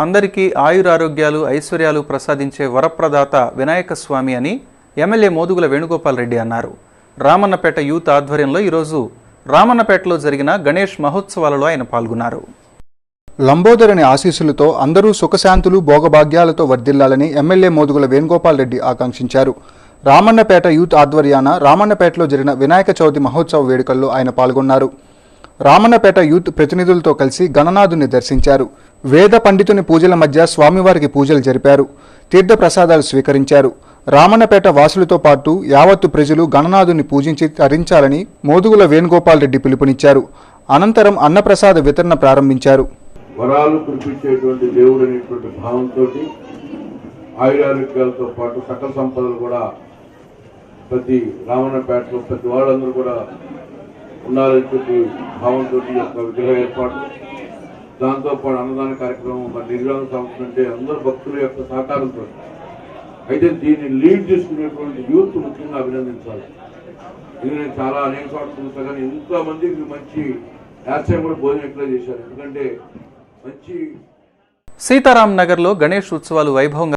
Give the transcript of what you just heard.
అందరికీ ఆయురారోగ్యాలు ఐశ్వర్యాలు ప్రసాదించే వరప్రదాత వినాయక స్వామి అని ఎమ్మెల్యే మోదుగుల వేణుగోపాల్ రెడ్డి అన్నారు. రామన్నపేట యూత్ ఆధ్వర్యంలో ఈరోజు రామన్నపేటలో జరిగిన గణేష్ మహోత్సవాలలో ఆయన పాల్గొన్నారు. లంబోదరుని ఆశీస్సులతో అందరూ సుఖశాంతులు భోగభాగ్యాలతో వర్ధిల్లాలని ఎమ్మెల్యే మోదుగుల వేణుగోపాల్ రెడ్డి ఆకాంక్షించారు. రామన్నపేట యూత్ ఆధ్వర్యాన రామన్నపేటలో జరిగిన వినాయక చవితి మహోత్సవ వేడుకల్లో ఆయన పాల్గొన్నారు. రామన్నపేట యూత్ ప్రతినిధులతో కలిసి గణనాథుని దర్శించారు. వేద పండితుని పూజల మధ్య స్వామివారికి పూజలు జరిపారు. తీర్థ ప్రసాదాలు స్వీకరించారు. రామన్నపేట వాసులతో పాటు యావత్తు ప్రజలు గణనాథుని పూజించి తరించాలని మోదుగుల వేణుగోపాల్ రెడ్డి పిలుపునిచ్చారు. అనంతరం అన్నప్రసాద వితరణ ప్రారంభించారు. వరాలు కురిపించేటువంటి దేవుడు అనేటువంటి భావంతో ఆయురారోగ్యాలతో పాటు సకల సంపదలు కూడా ప్రతి రామన్నపేటలో ప్రతి వాళ్ళందరూ కూడా ఉండాలని చెప్పి భావంతో యొక్క విగ్రహ ఏర్పాటు, దాంతోపాటు అన్నదాన కార్యక్రమం మరి నిర్వహణ సంస్థ అంటే అందరు భక్తుల యొక్క సహకారంతో. అయితే దీన్ని లీడ్ చేసుకునేటువంటి యూత్ ముఖ్యంగా అభినందించాలి. ఇది నేను చాలా అనేక చోట్ల చూస్తాను, కానీ ఎంతోమందికి మంచి యాక్షన్ కూడా భోజనం ఎక్కడ చేశారు. ఎందుకంటే మంచి సీతారాం నగర్లో గణేష్ ఉత్సవాలు వైభవంగా